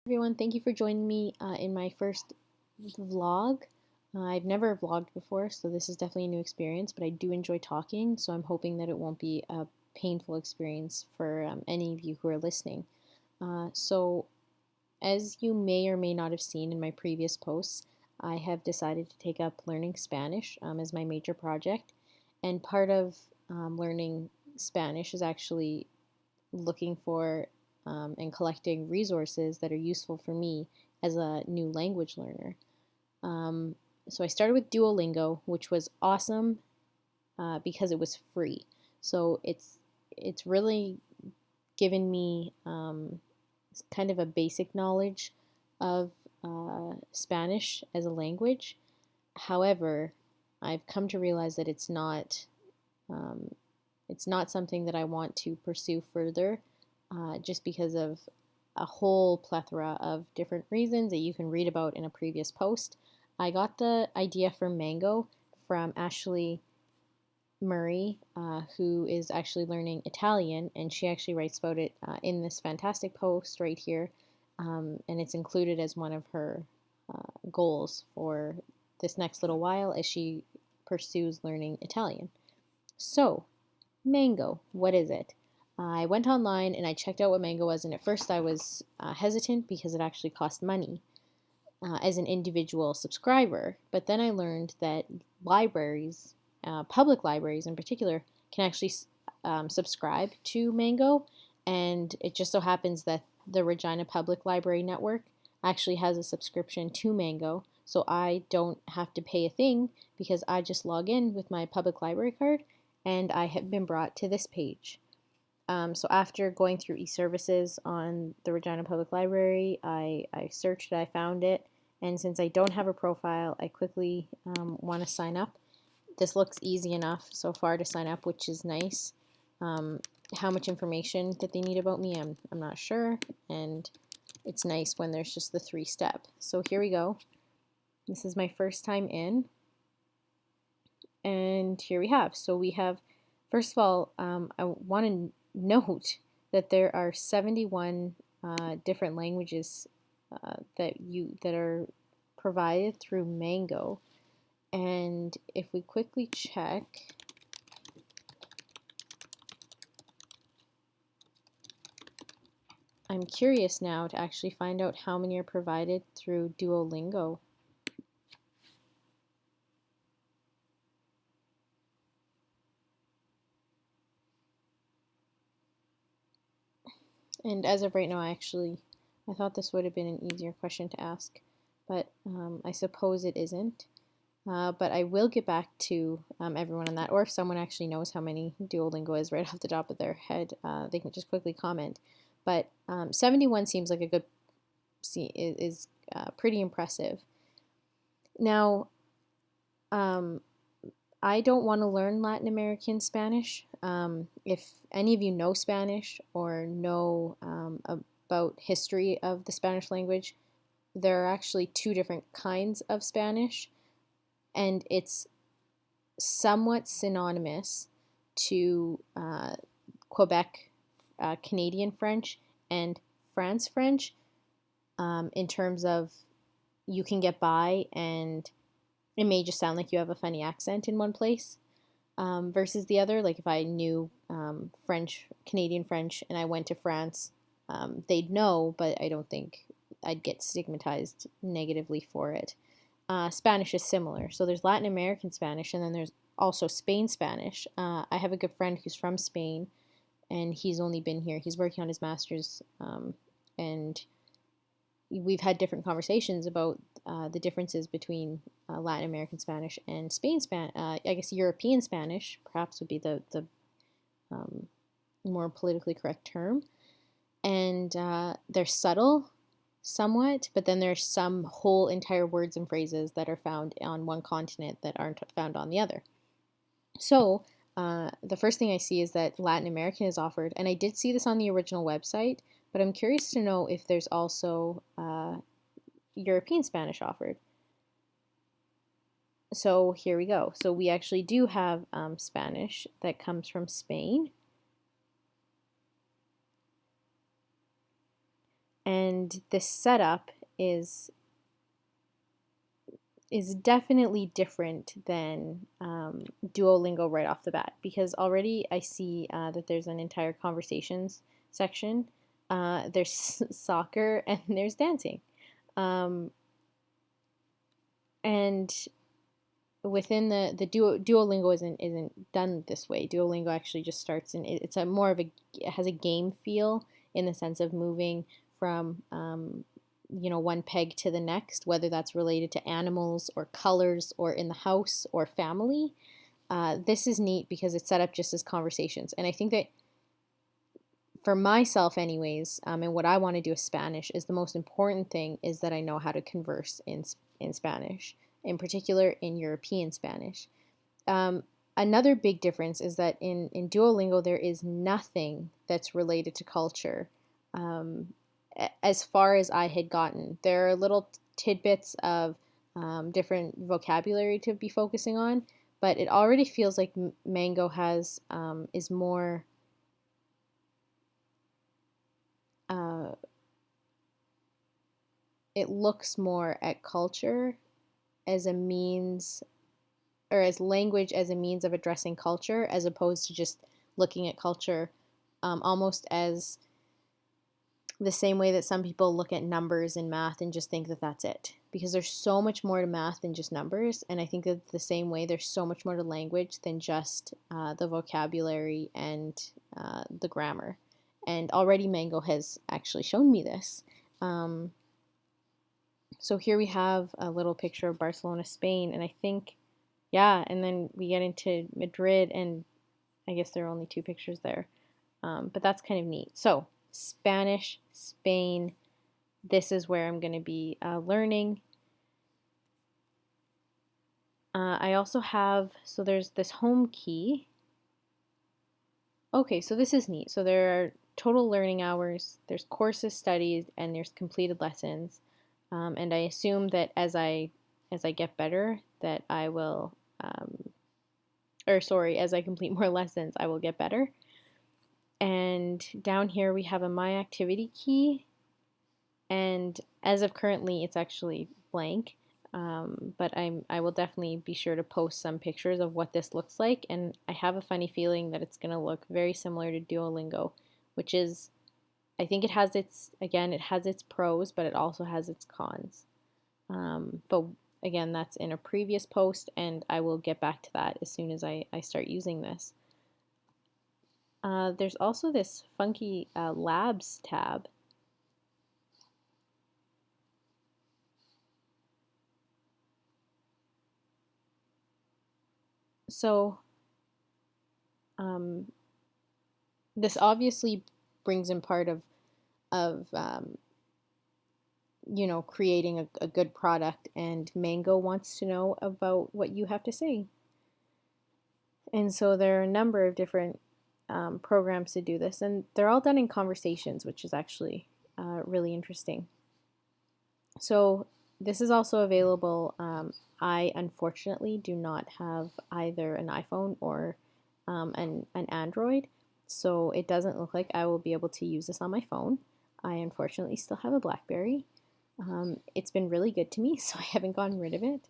Everyone, thank you for joining me in my first vlog. I've never vlogged before, so this is definitely a new experience, but I do enjoy talking, so I'm hoping that it won't be a painful experience for any of you who are listening. So, as you may or may not have seen in my previous posts, I have decided to take up learning Spanish as my major project, and part of learning Spanish is actually looking for and collecting resources that are useful for me as a new language learner. Um, so I started with Duolingo, which was awesome because it was free. So it's really given me kind of a basic knowledge of Spanish as a language. However, I've come to realize that um, it's not something that I want to pursue further just because of a whole plethora of different reasons that you can read about in a previous post. I got the idea for Mango from Ashley Murray, who is actually learning Italian, and she actually writes about it in this fantastic post right here, and it's included as one of her goals for this next little while as she pursues learning Italian. So, Mango, what is it? I went online and I checked out what Mango was, and at first I was hesitant because it actually cost money as an individual subscriber. But then I learned that libraries, public libraries in particular, can actually subscribe to Mango, and it just so happens that the Regina Public Library Network actually has a subscription to Mango, so I don't have to pay a thing because I just log in with my public library card and I have been brought to this page. So after going through e-services on the Regina Public Library, I searched it, I found it, and since I don't have a profile, I quickly want to sign up. This looks easy enough so far to sign up, which is nice. Um, how much information that they need about me, I'm not sure, and it's nice when there's just the 3-step. So here we go. This is my first time in, and here we have. So we have, first of all, I want to note that there are 71 different languages that are provided through Mango. And if we quickly check, I'm curious now to actually find out how many are provided through Duolingo. And as of right now, I thought this would have been an easier question to ask, but I suppose it isn't. But I will get back to everyone on that, or if someone actually knows how many Duolingo is right off the top of their head, they can just quickly comment. But 71 seems like a good, is pretty impressive. Now, I don't want to learn Latin American Spanish. If any of you know Spanish or know about history of the Spanish language, there are actually 2 different kinds of Spanish, and it's somewhat synonymous to Quebec Canadian French and France French in terms of you can get by and it may just sound like you have a funny accent in one place versus the other. Like if I knew French, Canadian French, and I went to France, they'd know, but I don't think I'd get stigmatized negatively for it. Spanish is similar. So there's Latin American Spanish, and then there's also Spain Spanish. I have a good friend who's from Spain, and he's only been here. He's working on his master's, and we've had different conversations about the differences between Latin American Spanish and Spain Spanish. I guess European Spanish, perhaps, would be the more politically correct term. And they're subtle somewhat, but then there's some whole entire words and phrases that are found on one continent that aren't found on the other. So the first thing I see is that Latin American is offered, and I did see this on the original website, but I'm curious to know if there's also European Spanish offered. So here we go. So we actually do have Spanish that comes from Spain. And this setup is definitely different than Duolingo right off the bat, because already I see that there's an entire conversations section. There's soccer and there's dancing. Um, and within the Duolingo isn't done this way. Duolingo actually just starts in it's a more of a it has a game feel in the sense of moving from one peg to the next, whether that's related to animals or colors or in the house or family. This is neat because it's set up just as conversations, and I think that for myself anyways, and what I want to do with Spanish is the most important thing is that I know how to converse in Spanish, in particular in European Spanish. Um, Another big difference is that in Duolingo there is nothing that's related to culture. Um, as far as I had gotten, there are little tidbits of different vocabulary to be focusing on, but it already feels like Mango has is more uh, it looks more at culture as a means or as language as a means of addressing culture as opposed to just looking at culture almost as the same way that some people look at numbers in math and just think that that's it. Because there's so much more to math than just numbers. And I think that the same way there's so much more to language than just the vocabulary and the grammar. And already Mango has actually shown me this. Um, so here we have a little picture of Barcelona, Spain. And I think, yeah, and then we get into Madrid, and I guess there are only two pictures there. But that's kind of neat. So Spanish, Spain, this is where I'm going to be learning. I also have, so there's this home key. Okay, so this is neat. So there are total learning hours, there's courses studied, and there's completed lessons. And I assume that as I get better, that I will, or sorry, as I complete more lessons, I will get better. And down here we have a My Activity key, and as of currently, it's actually blank. But I will definitely be sure to post some pictures of what this looks like, and I have a funny feeling that it's going to look very similar to Duolingo, which is, I think it has its pros, but it also has its cons. But again, that's in a previous post, and I will get back to that as soon as I start using this. There's also this funky Labs tab. So this obviously brings in part of creating a good product, and Mango wants to know about what you have to say. And so there are a number of different programs to do this, and they're all done in conversations, which is actually really interesting. So this is also available. I unfortunately do not have either an iPhone or an Android, so it doesn't look like I will be able to use this on my phone. I unfortunately still have a BlackBerry. It's been really good to me, so I haven't gotten rid of it.